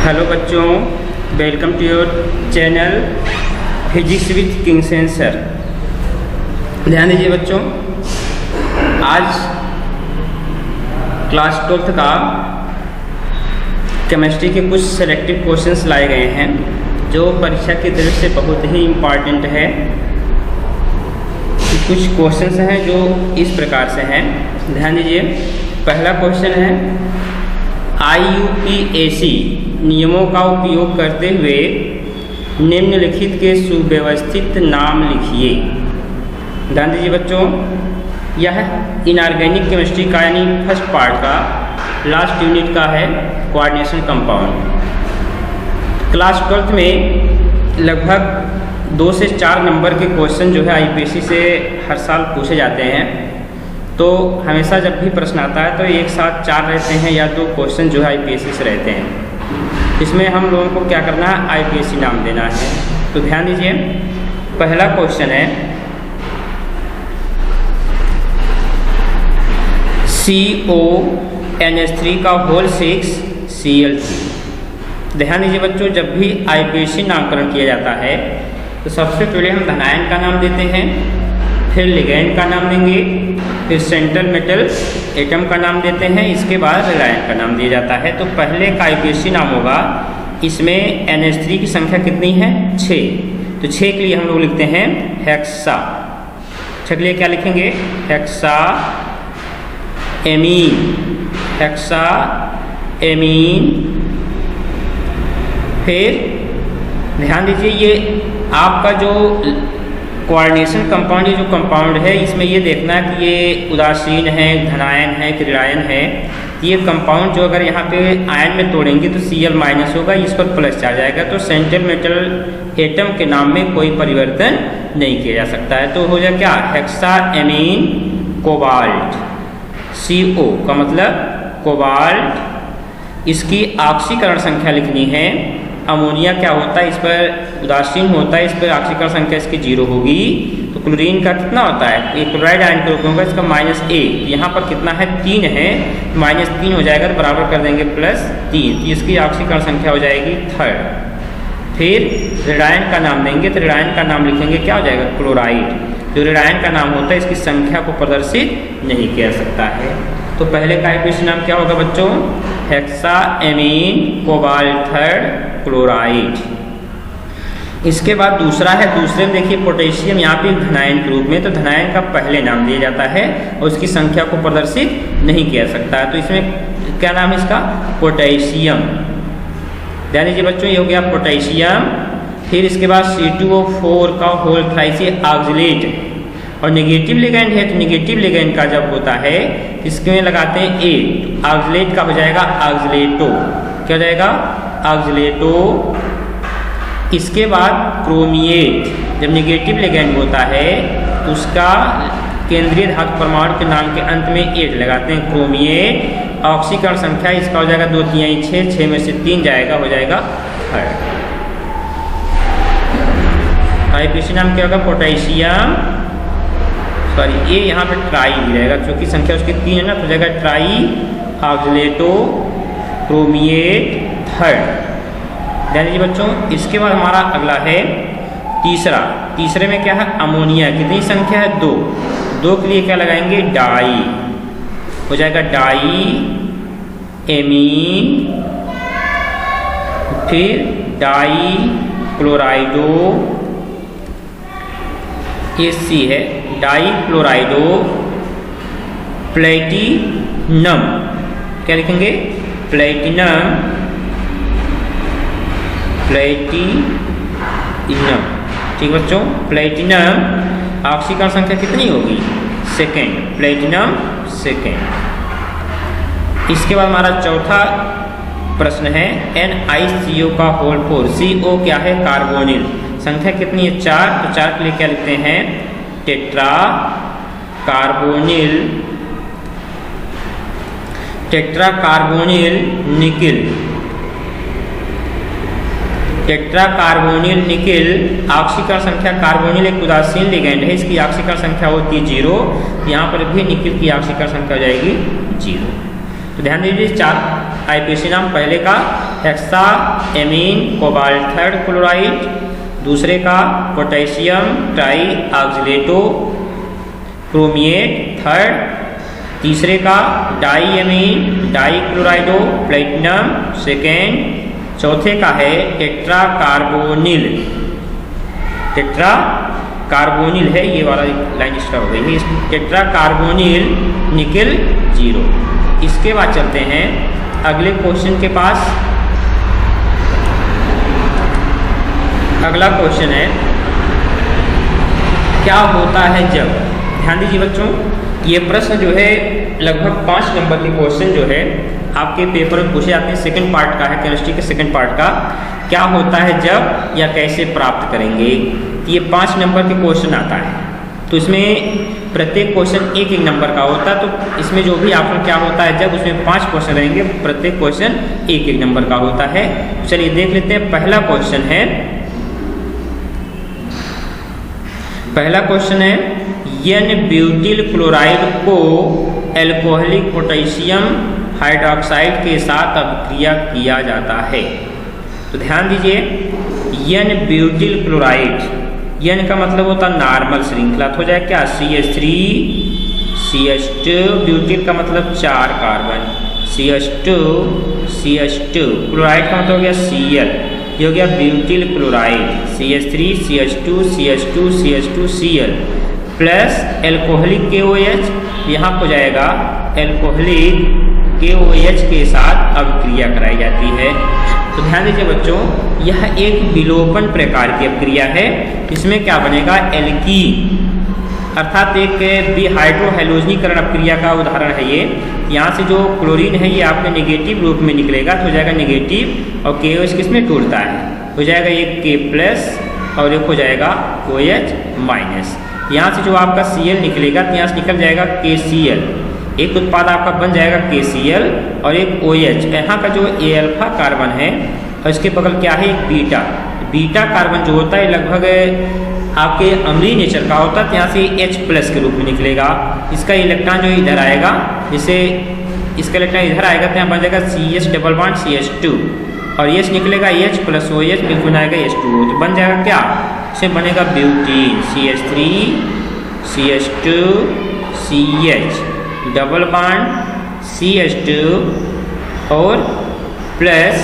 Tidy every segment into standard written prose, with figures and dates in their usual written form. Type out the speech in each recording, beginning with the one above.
Hello बच्चों, welcome to your channel physics with king sir. ध्यान दीजिए बच्चों, आज क्लास 12th का केमिस्ट्री के कुछ सेलेक्टिव क्वेश्चंस लाए गए हैं जो परीक्षा की दृष्टि से बहुत ही इम्पॉर्टेंट है। कुछ क्वेश्चंस हैं जो इस प्रकार से हैं, ध्यान दीजिए। पहला क्वेश्चन है, IUPAC नियमों का उपयोग करते हुए निम्नलिखित के सुव्यवस्थित नाम लिखिए। ध्यान दीजिए बच्चों, यह इनऑर्गेनिक केमिस्ट्री का यानी फर्स्ट पार्ट का लास्ट यूनिट का है, कोऑर्डिनेशन कंपाउंड। क्लास 12th में लगभग 2 से 4 नंबर के क्वेश्चन जो है IUPAC से हर साल पूछे जाते हैं। तो हमेशा जब भी प्रश्न आता है तो एक साथ 4 रहते हैं या 2 क्वेश्चन जो है IUPAC से रहते हैं। इसमें हम लोगों को क्या करना है, IUPAC नाम देना है। तो ध्यान दीजिए, पहला क्वेश्चन है CONH3 का होल 6 Cl3। ध्यान दीजिए बच्चों, जब भी IUPAC नामकरण किया जाता है तो सबसे पहले हम धनायन का नाम देते हैं, फिर लिगैंड का नाम देंगे, फिर सेंट्रल मेटल एटम का नाम देते हैं, इसके बाद रिलायन का नाम दिया जाता है। तो पहले का IUPAC नाम होगा, इसमें NH3 की संख्या कितनी है, 6। तो 6 के लिए हम लोग लिखते हैं हेक्सा। 6 के लिए क्या लिखेंगे, हेक्सा एमीन, हेक्सा एमीन। फिर ध्यान दीजिए, ये आपका जो कोऑर्डिनेशन कंपाउंड, ये जो कंपाउंड है इसमें ये देखना है कि ये उदासीन है, धनायन है कि ऋणायन है। ये कंपाउंड जो अगर यहाँ पे आयन में तोड़ेंगे तो Cl माइनस होगा, इस पर प्लस चार्ज आएगा। तो सेंट्रल मेटल एटम के नाम में कोई परिवर्तन नहीं किया जा सकता है। तो हो जाए क्या, हेक्सा एमीन कोबाल्ट, CO का मतलब कोबाल्ट। इसकी ऑक्सीकरण संख्या लिखनी है। अमोनिया क्या होता है, इस पर उदासीन होता है, इस पर ऑक्सीकरण संख्या इसकी 0 होगी। तो क्लोरीन का कितना होता है, एक क्लोराइड आयन के रूप में होगा, इसका -1। यहाँ पर कितना है, 3 है, -3 हो जाएगा तो बराबर कर देंगे +3। तो इसकी ऑक्सीकरण संख्या हो जाएगी 3rd। फिर ऋणायन का नाम देंगे, तो ऋणायन का नाम लिखेंगे, क्या हो जाएगा, क्लोराइड। जो ऋणायन का नाम होता है इसकी संख्या को प्रदर्शित नहीं किया जा सकता है। तो पहले का IUPAC नाम क्या होगा बच्चों, hexa amine cobalt 3rd chloride. इसके बाद दूसरा है, दूसरे में देखिए पोटेशियम, यहाँ पे धनायन के रूप में। तो धनायन का पहले नाम दिया जाता है और उसकी संख्या को प्रदर्शित नहीं किया जा सकता है। तो इसमें क्या नाम है इसका, पोटेशियम। ध्यान दीजिए बच्चों, ये हो गया पोटेशियम। फिर इसके बाद C2O4 का होल थ्राइस ऑक्सीलेट, और नेगेटिव लिगैंड है तो नेगेटिव लिगैंड का जब होता है इसमें लगाते हैं A, ऑक्सीलेट का हो जाएगा ऑक्सीलेटो। क्या हो जाएगा, ऑक्सीलेटो। इसके बाद क्रोमिएट, जब नेगेटिव लिगैंड होता है तो उसका केंद्रीय धातु परमाणु के नाम के अंत में 8 लगाते हैं, क्रोमिएट। ऑक्सीकरण संख्या इसका हो जाएगा 2 3 6, 6 में से 3 जाएगा, हो जाएगा 3rd। IUPAC नाम क्या होगा, पोटेशियम, सॉरी ये यहाँ पे ट्राई भी रहेगा क्योंकि संख्या उसकी 3 है ना, तो जाएगा ट्राई ऑक्सीलेटो क्रोमिएट 3rd। ध्यान दीजिए बच्चों, इसके बाद हमारा अगला है तीसरा। तीसरे में क्या है, अमोनिया। कितनी संख्या है, 2। 2 के लिए क्या लगाएंगे, डाई, हो जाएगा डाई एमीन। फिर डाई क्लोराइडो, ये C है, डाई क्लोराइडो प्लेटिनम। क्या लिखेंगे, प्लेटिनम, प्लेटिनम। ठीक बच्चों, प्लेटिनम ऑक्सीकरण संख्या कितनी होगी, 2nd, प्लेटिनम 2nd। इसके बाद हमारा चौथा प्रश्न है NiCO का होल 4। CO क्या है, कार्बोनिल। संख्या कितनी है, 4। तो 4 के लिए क्या लिखते हैं, tetra carbonyl, tetra carbonyl nickel. Tetra carbonyl nickel, ऑक्सीकरण संख्या, कार्बोनिल एक उदासीन लिगैंड है, इसकी ऑक्सीकरण संख्या होती है 0। यहाँ पर भी निकिल की ऑक्सीकरण संख्या हो जाएगी 0। तो ध्यान दीजिए 4 आईपीसी नाम। पहले का हेक्साएमीन कोबाल्ट थर्ड क्लोराइड, दूसरे का पोटेशियम ट्राई ऑक्सीलेटो क्रोमिएट थर्ड, तीसरे का डाईएमीन डाईक्लोराइडो प्लेटिनम सेकेंड, चौथे का है टेट्रा कार्बोनिल है, ये वाला लाइन स्टार्ट हो गई है, टेट्रा कार्बोनिल निकेल 0। इसके बाद चलते हैं अगले क्वेश्चन के पास। अगला क्वेश्चन है क्या होता है जब, ध्यान दीजिए बच्चों, ये प्रश्न जो है लगभग 5 नंबर के क्वेश्चन जो है आपके पेपर में पूछे जाते हैं। सेकंड पार्ट का है, केमिस्ट्री के सेकंड पार्ट का, क्या होता है जब या कैसे प्राप्त करेंगे, ये 5 नंबर के क्वेश्चन आता है। तो इसमें प्रत्येक क्वेश्चन 1-1 नंबर का होता है। तो इसमें जो भी आपको क्या होता है जब, उसमें 5 क्वेश्चन रहेंगे, प्रत्येक क्वेश्चन 1-1 नंबर का होता है। चलिए देख लेते हैं। पहला क्वेश्चन है एन ब्यूटिल क्लोराइड को एल्कोहलिक पोटेशियम हाइड्रोक्साइड के साथ अभिक्रिया किया जाता है। तो ध्यान दीजिए, एन ब्यूटिल क्लोराइड, एन का मतलब होता है नॉर्मल श्रृंखला, तो हो जाएगा क्या CH3 CH2, ब्यूटिल का मतलब 4 कार्बन, CH2 क्लोराइड का मतलब हो गया Cl, ये हो गया butyl chloride, CH3 CH2 Cl plus alcoholic KOH, यहाँ हो जाएगा एल्कोहलिक KOH के साथ अभिक्रिया कराई जाती है। तो ध्यान दीजिए बच्चों, यह एक विलोपन प्रकार की अभिक्रिया है। इसमें क्या बनेगा, एल्कीन, अर्थात एक विहाइड्रोहैलोजनीकरण अभिक्रिया का उदाहरण है ये। यहाँ से जो क्लोरीन है ये आपके नेगेटिव रूप में निकलेगा, तो हो जाएगा नेगेटिव, और KOH किसमें टूटता है, हो जाएगा एक K प्लस और एक हो जाएगा OH माइनस। यहाँ से जो आपका Cl निकलेगा तो यहाँ से निकल जाएगा KCl, एक उत्पाद आपका बन जाएगा KCl और एक OH। यहाँ का जो A अल्फा कार्बन है और इसके बगल क्या है एक बीटा कार्बन जो होता है लगभग आपके अम्लीय नेचर का होता है, तो यहाँ से H प्लस के रूप में निकलेगा। इसका इलेक्ट्रॉन जो इधर आएगा, जिसे इसका इलेक्ट्रॉन इधर आएगा तो यहाँ बन जाएगा CH डबल बॉन्ड CH2 और H निकलेगा H प्लस OH बिल्कुल आएगा H2O, तो बन जाएगा क्या, इसमें बनेगा butene CH3 CH2 CH double bond CH2 और प्लस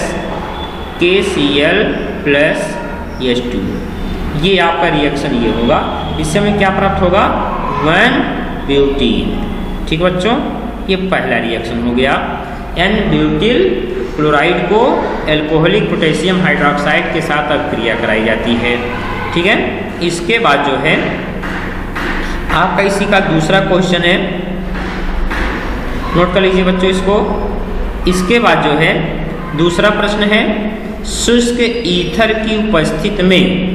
KCl प्लस H2। ये आपका रिएक्शन ये होगा, इससे हमें क्या प्राप्त होगा, 1 ब्यूटीन। ठीक बच्चों, ये पहला रिएक्शन हो गया। एन ब्यूटिल क्लोराइड को एल्कोहलिक पोटेशियम हाइड्रोक्साइड के साथ अभिक्रिया कराई जाती है। ठीक है, इसके बाद जो है आपका इसी का दूसरा क्वेश्चन है, नोट कर लीजिए बच्चों इसको। इसके बाद जो है दूसरा प्रश्न है, शुष्क ईथर की उपस्थिति में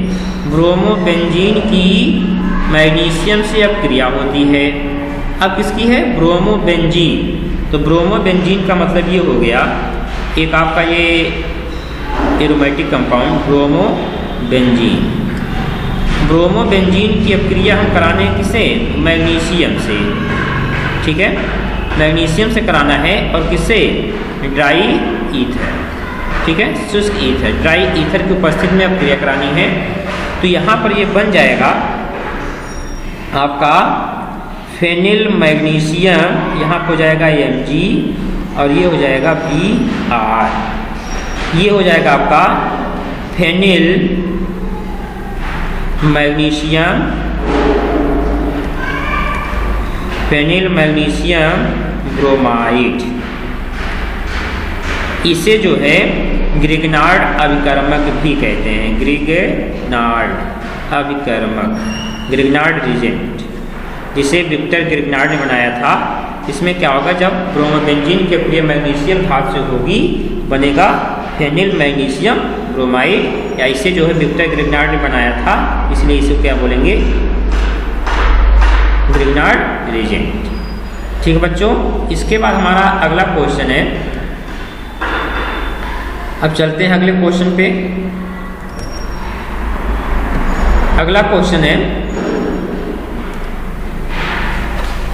ब्रोमोबेंजीन की मैग्नीशियम से अभिक्रिया होती है। अब किसकी है, ब्रोमोबेंजीन। तो ब्रोमोबेंजीन का मतलब ये हो गया, एक आपका ये एरोमेटिक कंपाउंड ब्रोमोबेंजीन की अभिक्रिया हम कराने किसे, मैग्नीशियम से। ठीक है, मैग्नीशियम से कराना है और किससे, ड्राई ईथर। ठीक है, शुष्क ईथर, ड्राई ईथर की उपस्थिति में अभिक्रिया करानी है। तो यहाँ पर ये बन जाएगा आपका फेनिल मैग्नीशियम, यहाँ हो जाएगा Mg और ये हो जाएगा Br। ये हो जाएगा आपका फेनिल मैग्नीशियम ब्रोमाइड। इसे जो है ग्रिग्नार्ड अभिकर्मक भी कहते हैं, ग्रिग्नार्ड रिजेंट, जिसे विक्टर ग्रिग्नार्ड ने बनाया था। इसमें क्या होगा, जब ब्रोमोबेंजीन की अभिक्रिया मैग्नीशियम धातु से होगी, बनेगा फेनिल मैग्नीशियम ब्रोमाइड, या इसे जो है विक्टर ग्रिग्नार्ड ने बनाया था, इसलिए इसे क्या बोलेंगे, ग्रिग्नार्ड रिजेंट। ठीक है बच्चों, इसके बाद हमारा अगला क्वेश्चन है, अब चलते हैं अगले क्वेश्चन पे। अगला क्वेश्चन है,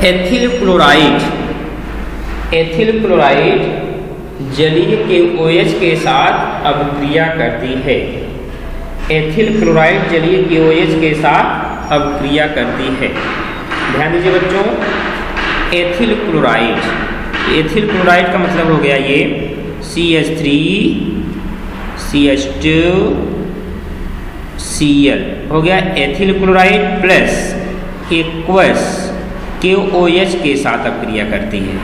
एथिल क्लोराइड एथिल क्लोराइड जलीय के OH के साथ अभिक्रिया करती है। एथिल क्लोराइड जलीय के OH के साथ अभिक्रिया करती है। ध्यान दीजिए बच्चों, एथिल क्लोराइड का मतलब हो गया ये CH3 CH2 Cl हो गया एथिल क्लोराइड प्लस एक्वस के OH के साथ अभिक्रिया करती है।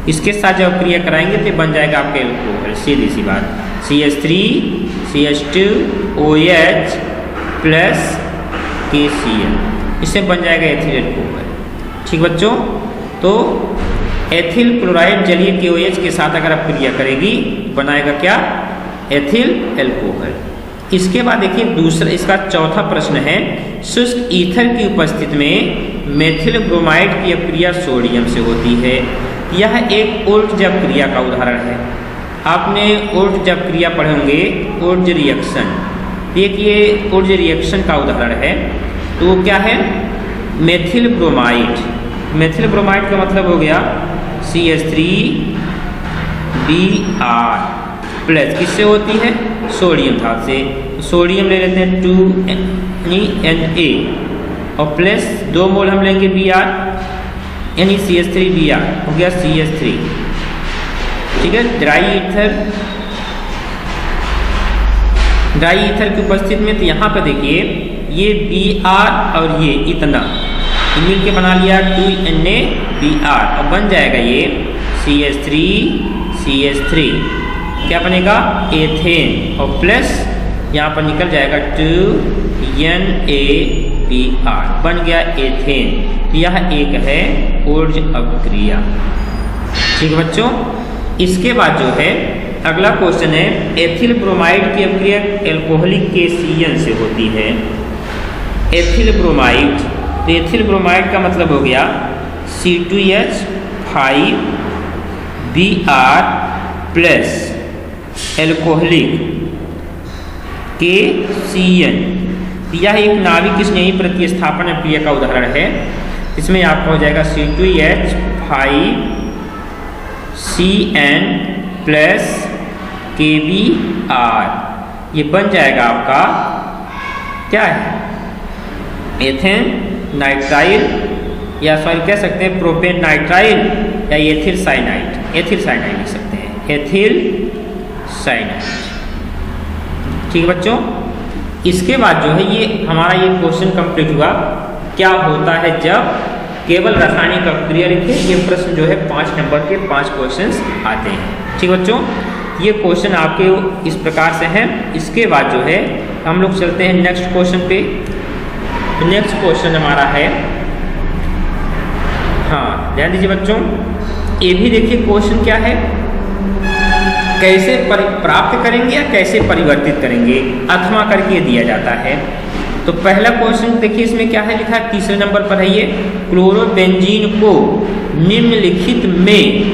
इसके साथ जब अभिक्रिया कराएंगे तो बन जाएगा आपका एल्कोहल। सीधी सी बात, CH3 CH2 OH plus KCl, इससे बन जाएगा एथिल एल्कोहल। ठीक बच्चों, तो एथिल क्लोराइड जलीय के OH के साथ अगर अभिक्रिया करेगी बनाएगा क्या? Ethyl alcohol. इसके बाद देखिए दूसरा, इसका चौथा प्रश्न है, शुष्क ईथर की उपस्थिति में मेथिल ब्रोमाइड की अभिक्रिया सोडियम से होती है। यह एक उल्ट-जब क्रिया का उदाहरण है। आपने उल्ट-जब क्रिया पढ़े होंगे, ऊर्ज रिएक्शन। एक ये ऊर्ज रिएक्शन का उदाहरण है। तो वो क्या है? Methyl bromide. मेथिल ब्रोमाइड का मतलब हो गया CH3Br प्लस, किससे होती है? सोडियम धातु से। सोडियम ले लेते हैं 2Na और प्लस 2 मोल हम लेंगे Br, यानी CH3Br हो गया CH3। ठीक है, ड्राई ईथर की उपस्थिति में, तो यहाँ पर देखिए ये Br और ये इतना मिल के बना लिया 2NaBr और बन जाएगा ये CH3 क्या बनेगा? एथेन और प्लस यहाँ पर निकल जाएगा 2NaBr बन गया एथेन। तो यह एक है ऊर्ज अभिक्रिया। ठीक है बच्चों, इसके बाद जो है अगला क्वेश्चन है, एथिल ब्रोमाइड की अभिक्रिया एल्कोहलिक KCN से होती है। एथिल ब्रोमाइड, तो एथिल ब्रोमाइड का मतलब हो गया C2H5Br प्लस एल्कोहलिक KCN। यह एक नाभिक स्नेही प्रतिस्थापन अभिक्रिया का उदाहरण है। इसमें आपका हो जाएगा C2H5CN प्लस KBr। ये बन जाएगा आपका क्या है? एथेन नाइट्राइल, या सॉरी कह सकते हैं प्रोपेन नाइट्राइल या एथिल साइनाइड। एथिल साइनाइड लिख सकते हैं, एथिल साइनाइड। ठीक है बच्चों, इसके बाद जो है ये हमारा ये क्वेश्चन कंप्लीट हुआ। क्या होता है जब केवल रासायनिक अभिक्रिया लिखे। ये प्रश्न जो है 5 नंबर के 5 क्वेश्चंस आते हैं। ठीक बच्चों, ये क्वेश्चन आपके इस प्रकार से हैं। इसके बाद जो है हम लोग चलते हैं नेक्स्ट क्वेश्चन पे। नेक्स्ट क्वेश्चन हमारा है, हाँ ध्यान दीजिए बच्चों, ये भी देखिए क्वेश्चन क्या है, कैसे प्राप्त करेंगे या कैसे परिवर्तित करेंगे, अथवा करके दिया जाता है। तो पहला क्वेश्चन देखिए इसमें क्या है लिखा, तीसरे नंबर पर है ये, क्लोरोबेंजीन को निम्नलिखित में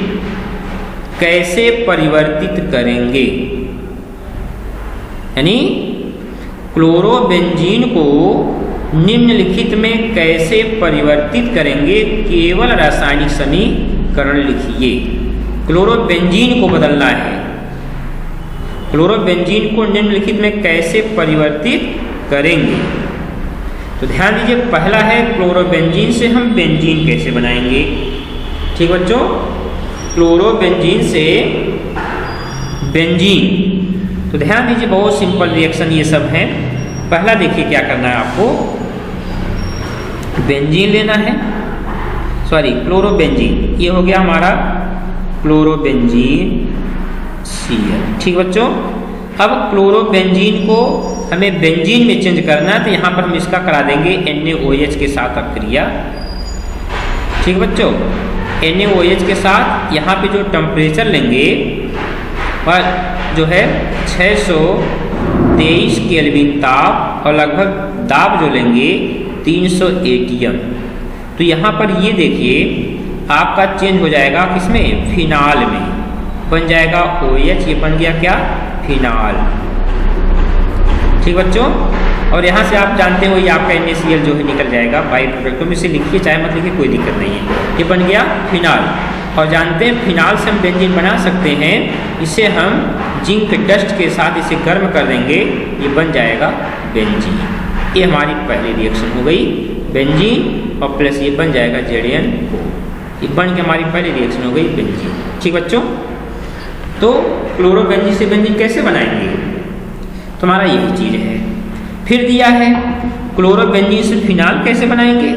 कैसे परिवर्तित करेंगे। यानी क्लोरोबेंजीन को निम्नलिखित में कैसे परिवर्तित करेंगे, केवल रासायनिक समीकरण लिखिए। क्लोरोबेंजीन को बदलना है। क्लोरोबेंजीन को निम्नलिखित में कैसे परिवर्तित करेंगे। तो ध्यान दीजिए, पहला है क्लोरोबेंजीन से हम बेंजीन कैसे बनाएंगे। ठीक बच्चों, क्लोरोबेंजीन से बेंजीन, तो ध्यान दीजिए बहुत सिंपल रिएक्शन ये सब है। पहला देखिए क्या करना है आपको, बेंजीन लेना है, सॉरी क्लोरोबेंजीन, ये हो गया हमारा क्लोरोबेंजीन Cl। ठीक बच्चों, अब क्लोरोबेंजीन को हमें बेंजीन में चेंज करना है, तो यहाँ पर हम इसका करा देंगे NaOH के साथ अभिक्रिया। ठीक बच्चों, NaOH के साथ यहाँ पे जो टेम्परेचर लेंगे वह जो है 623 केल्विन ताप और लगभग दाब जो लेंगे 300 ATM। तो यहाँ पर ये देखिए आपका चेंज हो जाएगा किसमें, फिनाल में, बन जाएगा OH, ये बन गया क्या, फिनाल। ठीक बच्चों, और यहाँ से आप जानते हो ये आपका NaCl जो है निकल जाएगा बाई प्रोडक्ट में से, लिखिए चाहे मत लिखिए कोई दिक्कत नहीं है, ये बन गया फिनाल। और जानते हैं फिनाल से हम बेंजीन बना सकते हैं। इसे हम जिंक डस्ट के साथ इसे गर्म कर देंगे, ये बन जाएगा बेंजीन। ये हमारी पहली रिएक्शन हो गई बेंजीन, और प्लस ये बन जाएगा ZnO। ये बन के हमारी पहली रिएक्शन हो गई बेंजीन। ठीक बच्चों, तो क्लोरोबेंजीन से बेंजीन कैसे बनाएंगे, तो हमारा यही चीज़ है। फिर दिया है क्लोरोबेंजीन से फिनाल कैसे बनाएंगे।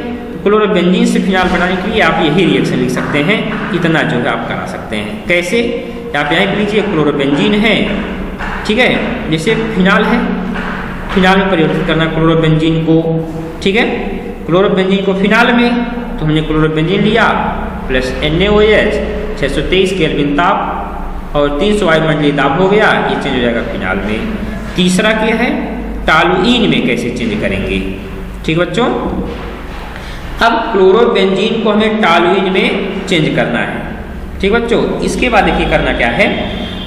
क्लोरोबेंजीन से फिनाल बनाने के लिए आप यही रिएक्शन लिख सकते हैं, इतना जो है आप करा सकते हैं। कैसे, आप यहाँ पे लीजिए क्लोरोबेंजीन है, ठीक है, जैसे फिनाल है, फिनाल में परिवर्तित करना क्लोरोबेंजीन को, ठीक है। क्लोरोबेंजीन को फिनाल में, तो हमने क्लोरोबेंजीन लिया प्लस NaOH 623 केल्विन ताप और 300 वायुमंडलीय दाब हो गया, ये चेंज हो जाएगा फिनाल में। तीसरा क्या है, टॉलुइन में कैसे चेंज करेंगे। ठीक बच्चों, अब क्लोरोबेंजीन को हमें टॉलुइन में चेंज करना है। ठीक बच्चों, इसके बाद देखिए करना क्या है,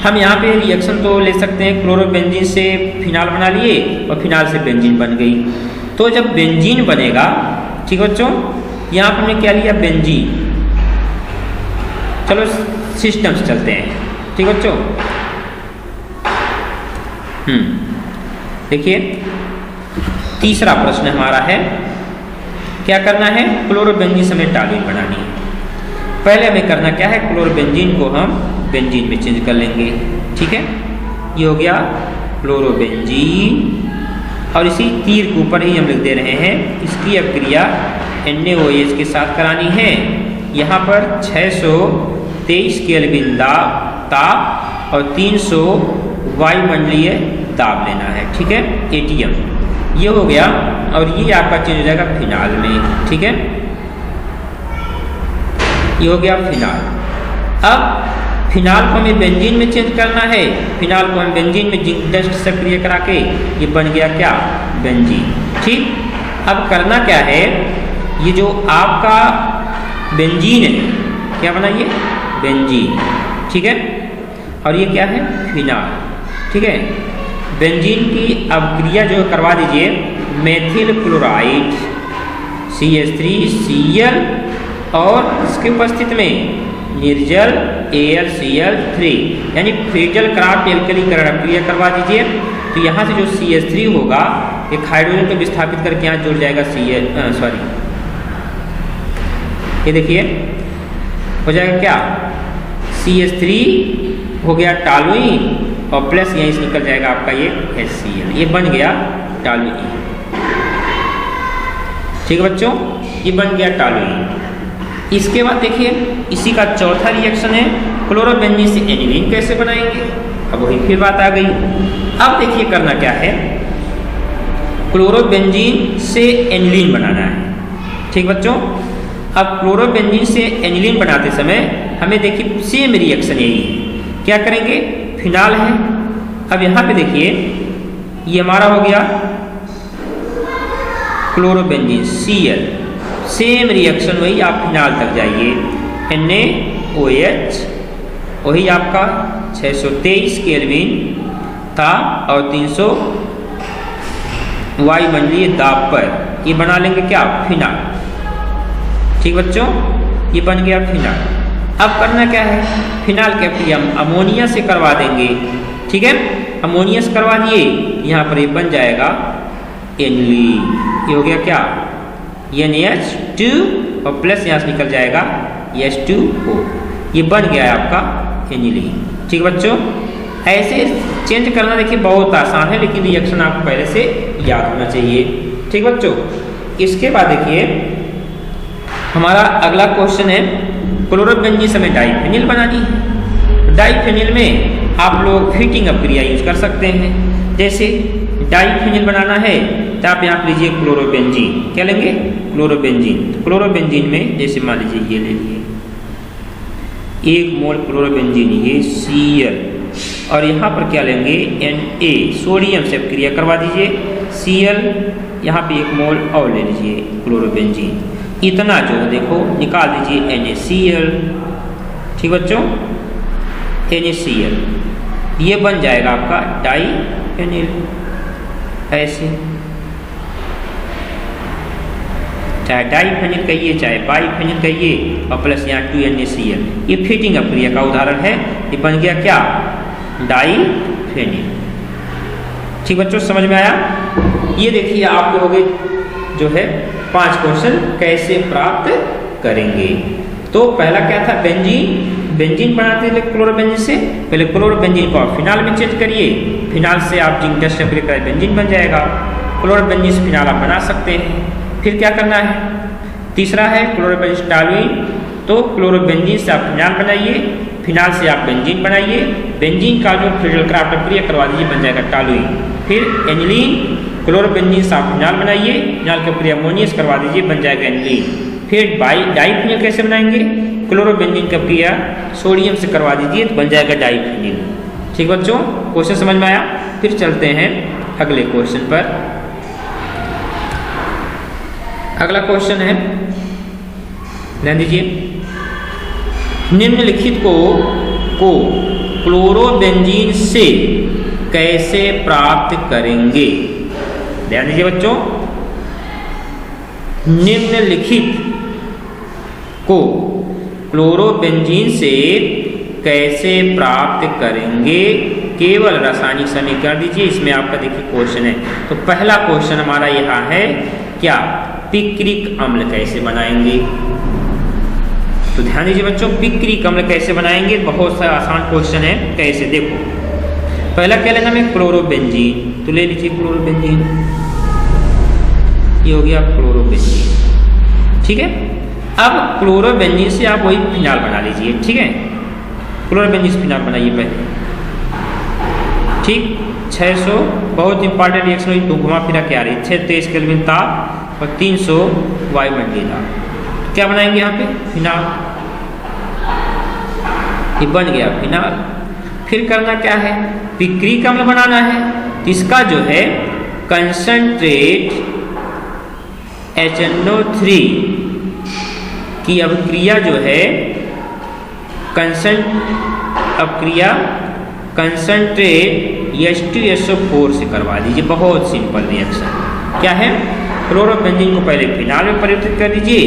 हम यहाँ पे रिएक्शन तो ले सकते हैं, क्लोरोबेंजीन से फिनाल बना लिए और फिनाल से बेंजीन बन गई। तो जब बेंजीन बनेगा, ठीक बच्चों, यहाँ पर हमने क्या लिया बेंजीन। चलो सिस्टम से चलते हैं। ठीक बच्चों, देखिए तीसरा प्रश्न हमारा है, क्या करना है, क्लोरोबेंजीन से हमें टॉलुइन बनानी है। पहले हमें करना क्या है, क्लोरोबेंजीन को हम बेंजीन में चेंज कर लेंगे। ठीक है, ये हो गया क्लोरोबेंजीन, और इसी तीर के ऊपर ही हम लिख दे रहे हैं, इसकी अभिक्रिया NaOH के साथ करानी है। यहाँ पर 623 केल्विन ताप और 300 वायुमंडलीय दाब लेना है। ठीक है, ATM ये हो गया, और ये आपका चेंज हो जाएगा फिनाल में। ठीक है, ये हो गया फिनाल। अब फिनाल को हमें बेंजीन में चेंज करना है, फिनाल को हम बेंजीन में जिंक डस्ट सक्रिय करा के ये बन गया क्या, बेंजीन। ठीक, अब करना क्या है, ये जो आपका बेंजीन है, क्या बना ये बेंजीन, ठीक है, और ये क्या है फिनाल। ठीक है, बेंजीन की अभिक्रिया जो करवा दीजिए, मेथिल क्लोराइड CH3Cl और इसके उपस्थित में निर्जल AlCl3 यानी फ्रेजल क्राफ्ट एल्कलीकरण अभिक्रिया करवा दीजिए। तो यहाँ से जो CH3 होगा, एक हाइड्रोजन को विस्थापित करके यहाँ जुड़ जाएगा ये देखिए हो जाएगा क्या, CH3 हो गया टॉलुइन और प्लस यहीं से निकल जाएगा आपका ये HCl, ये बन गया टॉलुइन। ठीक है बच्चों, ये बन गया टॉलुइन। इसके बाद देखिए इसी का चौथा रिएक्शन है, क्लोरोबेंजीन से एनिलीन कैसे बनाएंगे। अब वही फिर बात आ गई। अब देखिए करना क्या है, क्लोरोबेंजीन से एनिलीन बनाना है। ठीक बच्चों, अब क्लोरोबेंजीन से एनिलीन बनाते समय हमें देखिए सेम रिएक्शन यही है। क्या करेंगे, फिनाल है, अब यहाँ पे देखिए ये हमारा हो गया क्लोरोबेंजीन Cl, सेम रिएक्शन वही, आप फिनाल तक जाइए, NaOH वही आपका 623 केल्विन था और 300 वायुमंडलीय दाब पर ये बना लेंगे क्या, फिनाल। ठीक बच्चों, ये बन गया फिनाल। अब करना क्या है, फिनाल के अभिक्रिया हम अमोनिया से करवा देंगे। ठीक है, अमोनिया से करवा दिए, यहाँ पर ये बन जाएगा एनिलीन। ये हो गया क्या, NH2 और प्लस यहाँ से निकल जाएगा H2O, ये बन गया है आपका एनिलीन। ठीक बच्चों, ऐसे चेंज करना देखिए बहुत आसान है, लेकिन रिएक्शन आपको पहले से याद होना चाहिए। ठीक बच्चों, इसके बाद देखिए हमारा अगला क्वेश्चन है, क्लोरोबेंजीन से हमें डाइफेनिल बनानी है। डाइफेनिल में आप लोग हीटिंग अभिक्रिया यूज कर सकते हैं। जैसे डाइफेनिल बनाना है तो आप यहाँ पर लीजिए क्लोरोबेंजीन, क्या लेंगे, क्लोरोबेंजीन। तो क्लोरोबेंजीन में जैसे मान लीजिए ये ले लिए 1 मोल क्लोरोबेंजीन, ये Cl, और यहाँ पर क्या लेंगे Na, सोडियम से अभिक्रिया करवा दीजिए, Cl यहाँ पे 1 मोल और ले लीजिए क्लोरोबेंजीन। इतना जो है देखो निकाल दीजिए NaCl। ठीक बच्चों, NaCl ये बन जाएगा आपका डाइफेनिल। ऐसे चाहे डाइफेनिल कहिए चाहे बाइफेनिल कहिए और प्लस यहाँ 2NaCl, ये फीटिंग अपक्रिया का उदाहरण है। ये बन गया क्या, डाइफेनिल। ठीक बच्चों, समझ में आया? ये देखिए आपके हो गए जो है 5 क्वेश्चन कैसे प्राप्त करेंगे। तो पहला क्या था, बेंजीन। बेंजीन बनाते थे क्लोरोबेंजीन से, पहले क्लोरोबेंजीन को आप फिनाल में चेंज करिए, फिनाल से आप जिंक टेस्ट कर बेंजीन बन जाएगा। क्लोरोबेंजीन से फिनाल आप बना सकते हैं। फिर क्या करना है, तीसरा है क्लोरोबेंजीन टॉलुइन। तो क्लोरोबेंजीन से आप फिनाल बनाइए, फिनाल से आप बेंजीन बनाइए, बेंजीन का जो फ्रीडल क्राफ्ट प्रक्रिया करवा दीजिए, बन जाएगा टॉलुइन। फिर एनिलीन, क्लोरोबेंजीन से आप फिनाल बनाइए, फिनाल की प्रक्रिया अमोनियस करवा दीजिए, बन जाएगा एनिलीन। फिर डाइफिनिल कैसे बनाएंगे, क्लोरोबेंजीन की प्रक्रिया सोडियम से करवा दीजिए तो बन जाएगा डाइफिनिल। ठीक बच्चों, क्वेश्चन समझ में आया? फिर चलते हैं अगले क्वेश्चन पर। अगला क्वेश्चन है, ध्यान दीजिए, निम्नलिखित को क्लोरोबेंजीन से कैसे प्राप्त करेंगे? ध्यान दीजिए बच्चों, निम्नलिखित को क्लोरोबेंजीन से कैसे प्राप्त करेंगे? केवल रासायनिक समीकरण दीजिए। इसमें आपका देखिए क्वेश्चन है, तो पहला क्वेश्चन हमारा यहाँ है क्या, पिक्रिक अम्ल कैसे बनाएंगे? तो ध्यान दीजिए बच्चों, पिक्रिक अम्ल कैसे बनाएंगे, बहुत सा आसान क्वेश्चन है। कैसे, देखो पहला क्या लेना है, क्लोरोबेंजीन। तो ले लीजिए क्लोरोबेंजीन, ये हो गया क्लोरोबेंजीन। ठीक है, अब क्लोरोबेंजीन से आप वही फिनाल बना लीजिए। ठीक है, क्लोरोबेंजीन से फिनाल बनाइए पहले। ठीक, 600 बहुत इंपॉर्टेंट रिएक्शन हुई, तो घुमा फिरा के आ रही है, 623 केल्विन ताप और 300 वायुमंडलीय दाब। क्या बनाएंगे यहाँ पे, फिनाल। ये बन गया फिनाल। फिर करना क्या है, पिक्रिक अम्ल बनाना है। इसका जो है कंसंट्रेट HNO3 की अपक्रिया जो है, अपक्रिया कंसंट्रेट H2SO4 से करवा दीजिए। बहुत सिंपल रिएक्शन क्या है, क्लोरोबेंजीन को पहले फिनाल में परिवर्तित कर दीजिए,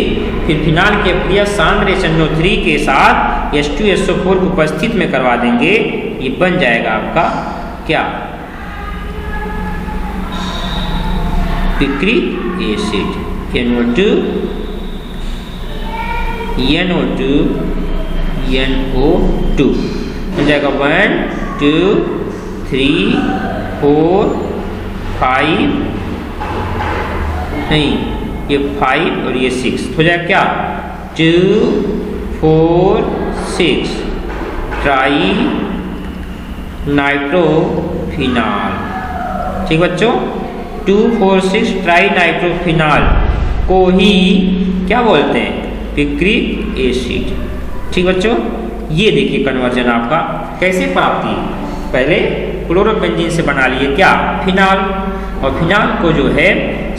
फिर फिनाल की अपक्रिया सांद्र HNO3 के साथ H2SO4 को उपस्थित में करवा देंगे। ये बन जाएगा आपका क्या, पिक्रिक एसिड। NO2 हो जाएगा 1 2 3 4 5, नहीं ये 5 और ये 6 हो जाएगा क्या, 2 4 6 ट्राई नाइट्रोफिनाल। ठीक बच्चों, 2 4 6 ट्राई नाइट्रोफिनाल को ही क्या बोलते हैं, पिक्रिक एसिड। ठीक बच्चों, ये देखिए कन्वर्जन आपका कैसे प्राप्ति, पहले क्लोरोबेंजीन से बना लिए क्या, फिनाल, और फिनाल को जो है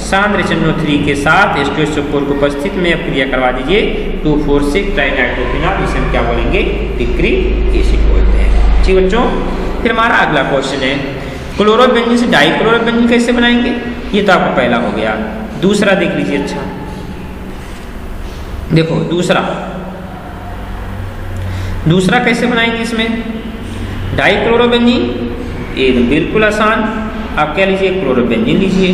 सांद्र HNO3 के साथ H2SO4 को उपस्थित में अपक्रिया करवा दीजिए, 2,4,6 ट्राइनाइट्रोफिनाल, इसे हम क्या बोलेंगे, पिक्रिक एसिड बोलते हैं। ठीक बच्चों, फिर हमारा अगला क्वेश्चन है, क्लोरोबेंजीन से डाइक्लोरोबेंजीन कैसे बनाएंगे? ये तो आपका पहला हो गया। दूसरा देख लीजिए, अच्छा देखो दूसरा कैसे बनाएंगे इसमें, डाइक्लोरोबेंजीन, एकदम बिल्कुल आसान। आप क्या लीजिए, क्लोरोबेंजीन लीजिए,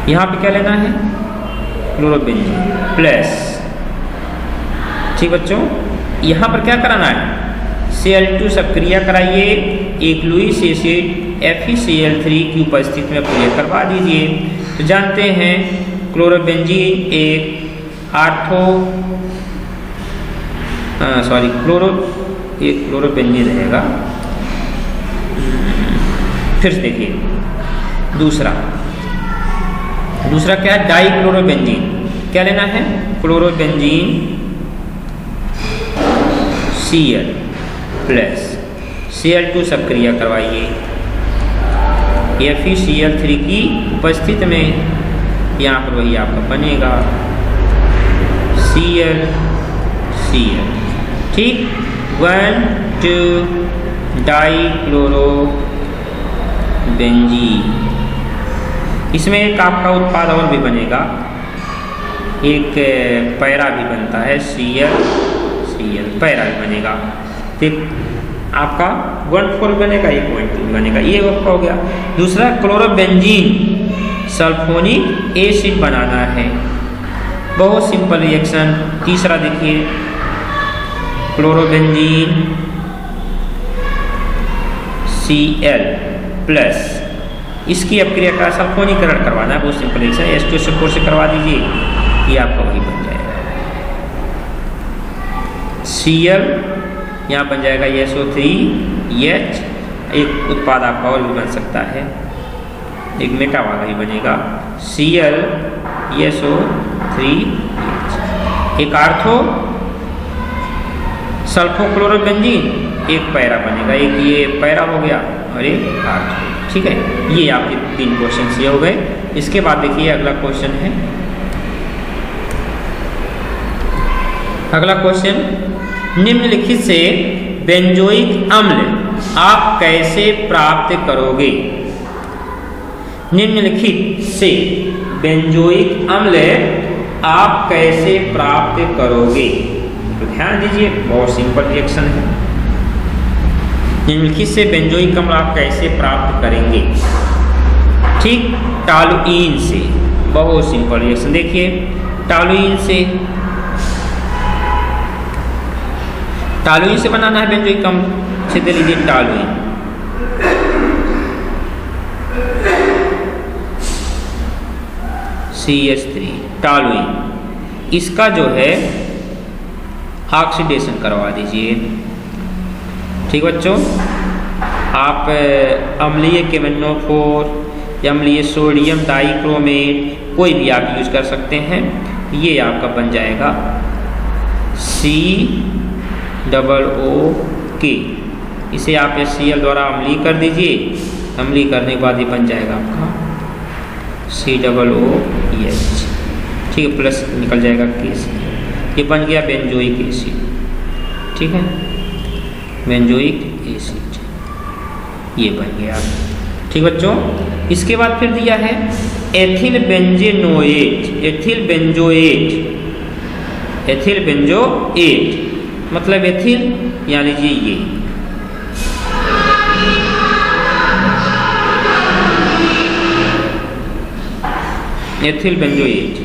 यहाँ पे क्या लेना है, क्लोरोबेंजीन प्लस। ठीक बच्चों, यहाँ पर क्या कराना है, Cl2 सक्रिया कराइए, एक लुईस एसिड FeCl3 की उपस्थिति में प्रयोग करवा दीजिए। तो जानते हैं क्लोरोबेंजीन एक क्लोरोबेंजीन रहेगा। फिर से देखिए दूसरा क्या है, डाइक्लोरोबेंजीन। क्या लेना है, क्लोरोबेंजीन Cl प्लस Cl2 सक्रिया करवाइए, FeCl3 की उपस्थिति में, यहाँ पर वही आपका बनेगा Cl। ठीक, 1 2 डाइक्लोरोबेंजीन। इसमें एक आपका उत्पाद और भी बनेगा, एक पैरा भी बनता है, Cl पैरा भी बनेगा। ठीक, आपका 1,4 बनेगा, 1,2 बनेगा, ये आपका हो गया। दूसरा क्लोरोबेंजीन सल्फोनिक एसिड बनाना है, बहुत सिंपल रिएक्शन। तीसरा देखिए क्लोरोबेंजीन Cl प्लस, इसकी अपक्रिया का सल्फोनीकरण करवाना है, बहुत सिंपल रिएक्शन। H2SO4 से करवा दीजिए, ये आपका वही बन जाएगा। Cl यहाँ बन जाएगा SO3H, एक उत्पाद आपका और भी बन सकता है, एक मेटा वाला ही बनेगा, Cl SO3H। एक आर्थो सल्फोक्लोरोबेंजीन, एक पैरा बनेगा, एक ये पैरा हो गया और एक आर्थो। ठीक है, ये आपके 3 क्वेश्चन ये हो गए। इसके बाद देखिए अगला क्वेश्चन है, अगला क्वेश्चन, निम्नलिखित से बेंजोइक अम्ल आप कैसे प्राप्त करोगे? निम्नलिखित से बेंजोइक अम्ल आप कैसे प्राप्त करोगे? तो ध्यान दीजिए, बहुत सिंपल रिएक्शन है। निम्नलिखित से बेंजोइक अम्ल आप कैसे प्राप्त करेंगे? ठीक, टॉलुइन से, बहुत सिंपल रिएक्शन। देखिए टॉलुइन से बनाना है बेंजोइक अम्ल, से दे लीजिए टॉलुइन। CH3 टॉलुइन, इसका जो है ऑक्सीडेशन करवा दीजिए। ठीक बच्चों, आप अम्लीय KMnO4 या अम्लीय सोडियम डाइक्रोमेट कोई भी आप यूज कर सकते हैं। ये आपका बन जाएगा COOK, इसे आप HCl द्वारा अम्लीय कर दीजिए। अम्लीय करने के बाद ये बन जाएगा आपका COOH। ठीक है, प्लस निकल जाएगा KCl, ये बन गया बेंजोइक एसिड। ठीक है, बेंजोइक एसिड ये बन गया। ठीक बच्चों, इसके बाद फिर दिया है एथिल बेंजेनोएट, एथिल बेंजोएट मतलब एथिल, यानी लीजिए ये एथिल बेंजोएट।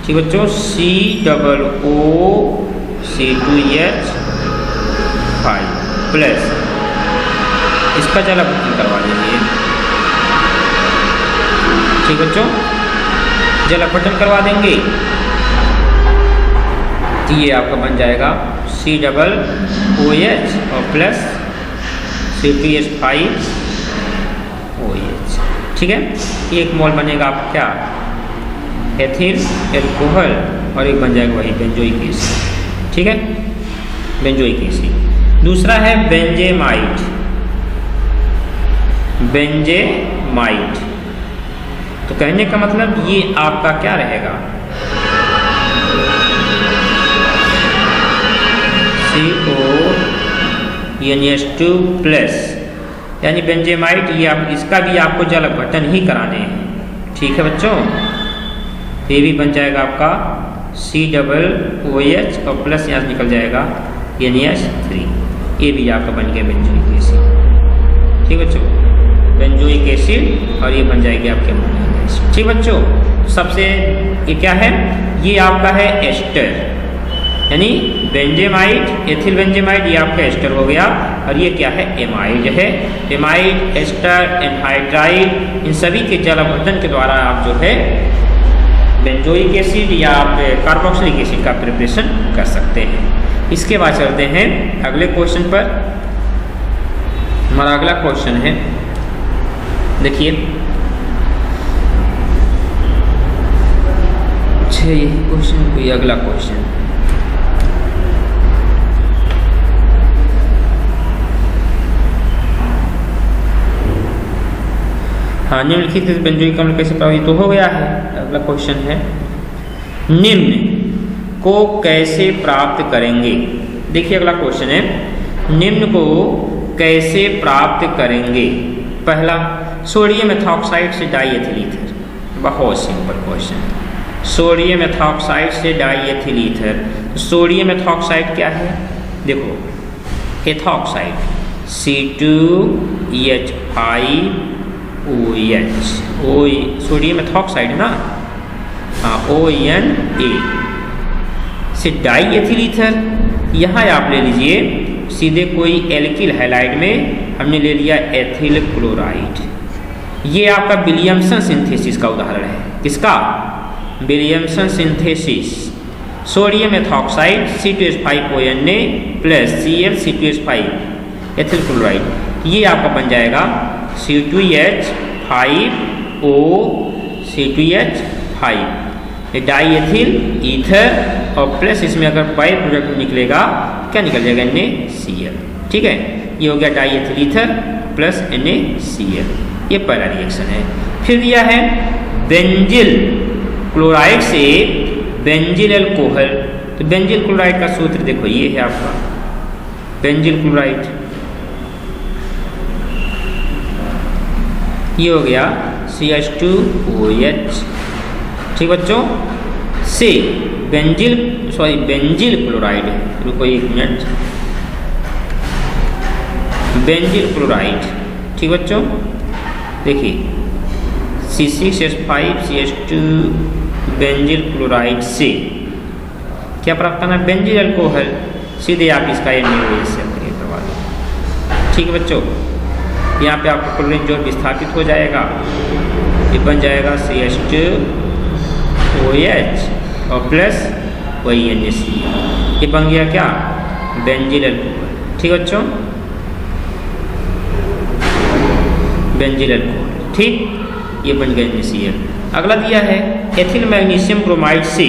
ठीक बच्चों, COOC2H5 प्लस, इसका जलापटन करवा दीजिए। ठीक बच्चों, जलापटन करवा देंगे तो ये आपका बन जाएगा COOH और प्लस C2H5OH। ठीक है, एक मोल बनेगा आपका क्या, एथिल एल्कोहल, और एक बन जाएगा वही बेंजोइक एसिड। ठीक है, बेंजोइक एसिड। दूसरा है बेंजेमाइट, तो कहने का मतलब ये आपका क्या रहेगा, CONH2 प्लस, यानी बेंजेमाइट, ये आप इसका भी आपको जल अपघटन ही कराने हैं। ठीक है बच्चों, ये भी बन जाएगा आपका COOH और प्लस यहाँ निकल जाएगा NH3, ये भी आपका बन गया बेंजोइक एसिड। ठीक बच्चों, बेंजोइक एसिड, और ये बन जाएगी आपके अमोनियम एसिड। ठीक बच्चों, सबसे ये क्या है, ये आपका है एस्टर, यानी बेंजेमाइड, एथिल बेंजेमाइड, ये आपका एस्टर हो गया। और ये क्या है, एमाइड है। एमाइड, एस्टर, एनहाइड्राइड, इन सभी के जल अपघटन के द्वारा आप जो है बेंजोइक एसिड या आप कार्बोक्सिलिक एसिड का प्रिपरेशन कर सकते हैं। इसके बाद चलते हैं अगले क्वेश्चन पर। हमारा अगला क्वेश्चन है, देखिए यही क्वेश्चन, कोई अगला क्वेश्चन, हाँ, निम्नलिखित बेंजोइक अम्ल कैसे प्राप्त, तो हो गया है। अगला क्वेश्चन है, निम्न को कैसे प्राप्त करेंगे? देखिए अगला क्वेश्चन है, निम्न को कैसे प्राप्त करेंगे? पहला, सोडियम एथॉक्साइड से डाईएथिल ईथर, बहुत सिंपल क्वेश्चन। सोडियम एथॉक्साइड से डाईएथिल ईथर। तो सोडियम एथॉक्साइड क्या है? देखो, एथॉक्साइड C2H5OH, सोडियम एथॉक्साइड ना, हाँ ONA से डाईएथिल ईथर। यहाँ आप ले लीजिए सीधे कोई एल्किल हैलाइड में हमने ले लिया एथिल क्लोराइड। ये आपका विलियमसन सिंथेसिस का उदाहरण है। किसका? Williamson synthesis. Sodium ethoxide C2H5ONA plus ClC2H5 ethyl chloride, ये आपका बन जाएगा C2H5O C2H5 डाईएथिल ईथर, और प्लस इसमें अगर बाई प्रोडक्ट निकलेगा क्या निकल जाएगा? NaCl। ठीक है, ये हो गया डाईएथिल ईथर प्लस NaCl। ये पहला रिएक्शन है। फिर दिया है बेंजिल क्लोराइड से बेंजिल अल्कोहल। तो बेंजिल क्लोराइड का सूत्र देखो, ये है आपका बेंजिल क्लोराइड, ये हो गया CH2OH। ठीक बच्चों, से बेंजिल क्लोराइड, रुको एक मिनट, बेंजिल क्लोराइड। ठीक बच्चों, देखिए C6H5CH2 बेंजिल क्लोराइड से क्या प्राप्त करना? Benzyl alcohol. सीधे आप इसका NaOH से करवा दो। ठीक है बच्चों, यहाँ पे आपका क्लोरीन जो विस्थापित हो जाएगा, ये बन जाएगा CH2OH और प्लस वही NaCl। ये बन गया क्या? Benzyl alcohol. ठीक बच्चों, बेंजिल अल्कोहल। ठीक, ये बन गया NaCl। अगला दिया है एथिल मैग्नीशियम ब्रोमाइड से।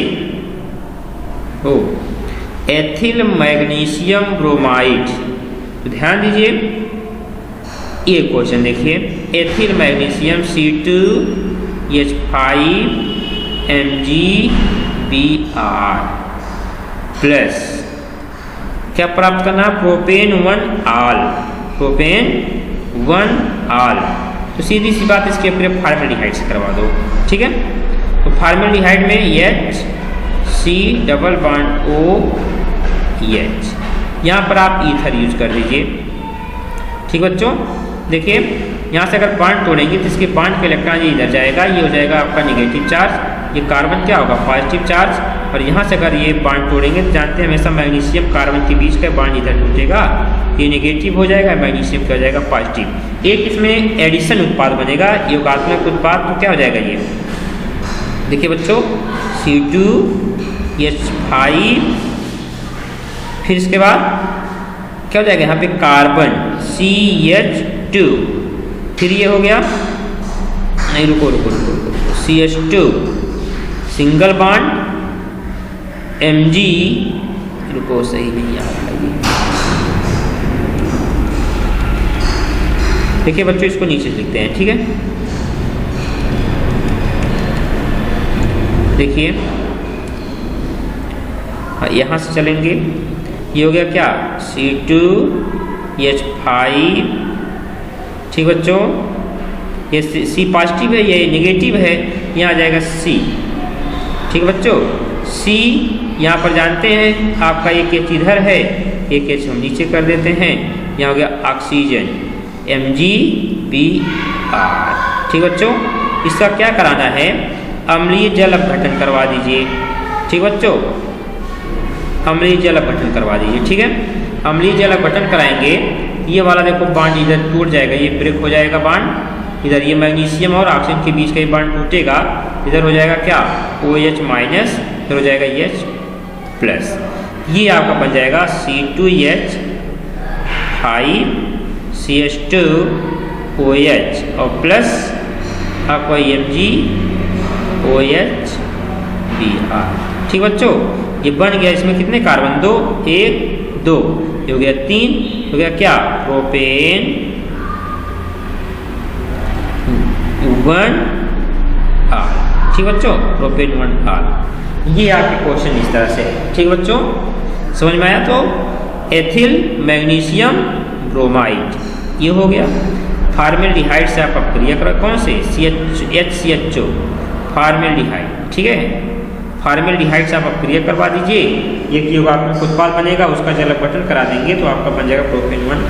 एथिल मैग्नीशियम ब्रोमाइड, ध्यान दीजिए ये क्वेश्चन देखिए, एथिल मैग्नीशियम C2H5MgBr प्लस क्या प्राप्त करना? प्रोपेन 1 प्रोपेन 1 तो सीधी सी बात, इसके अपने फार्मेल्डिहाइड से करवा दो। ठीक है, तो फार्मेल्डिहाइड में HC≡OH, यहाँ पर आप ईथर यूज कर दीजिए। ठीक बच्चों, देखिए यहाँ से अगर बांड तोड़ेंगे तो इसके बांड के इलेक्ट्रॉन ये इधर जाएगा, ये हो जाएगा आपका नेगेटिव चार्ज, ये कार्बन क्या होगा? Positive charge. और यहाँ से अगर ये बांड तोड़ेंगे तो जानते हैं हमेशा मैग्नीशियम कार्बन के बीच का बांड इधर टूटेगा, ये नेगेटिव हो जाएगा, मैग्नीशियम क्या हो जाएगा? पॉजिटिव। एक इसमें एडिशन उत्पाद बनेगा, योगात्मक उत्पाद। तो क्या हो जाएगा ये? देखिए बच्चों, C2H5, फिर इसके बाद क्या हो जाएगा? यहाँ पे कार्बन CH2, फिर ये हो गया, नहीं रुको CH2 सिंगल बॉन्ड Mg, रुको सही नहीं आ रहा है। देखिए बच्चों, इसको नीचे लिखते हैं। ठीक है, देखिए यहाँ से चलेंगे, ये हो गया क्या? C2H5। ठीक बच्चों, ये C पॉजिटिव है, ये नेगेटिव है, यहाँ आ जाएगा C। ठीक बच्चों, C यहाँ पर जानते हैं आपका एक H इधर है, एक H हम नीचे कर देते हैं, यहाँ हो गया ऑक्सीजन MgBr। ठीक बच्चों, इसका क्या कराना है? अम्लीय जल अपघटन करवा दीजिए। ठीक बच्चों, अम्लीय जल अपघटन करवा दीजिए। ठीक है, अम्लीय जल अपघटन कराएंगे, ये वाला देखो बांड इधर टूट जाएगा, ये ब्रेक हो जाएगा बांड, इधर ये मैग्नीशियम और ऑक्सीजन के बीच का ये बांड टूटेगा, इधर हो जाएगा क्या? OH माइनस, इधर हो जाएगा H प्लस। ये आपका बन जाएगा C2H5CH2OH और प्लस आपका MgOH ठीक बच्चों, ये बन गया। इसमें कितने कार्बन? 2, 1, 2, ये हो गया 3, हो गया क्या? Propane 1 R। ठीक बच्चों, प्रोपेन 1 R। ये आपके क्वेश्चन इस तरह से। ठीक बच्चों, समझ में आया? तो एथिल मैग्नीशियम ब्रोमाइड ये हो गया। फार्मेल्डिहाइड से आप क्रिया करो, कौन से? HCHO formaldehyde. ठीक है, फार्मेल्डिहाइड से आप अपक्रिया करवा दीजिए, ये कि आपका उत्पाद बनेगा, उसका जल अपघटन करा देंगे तो आपका बन जाएगा प्रोपेन 1।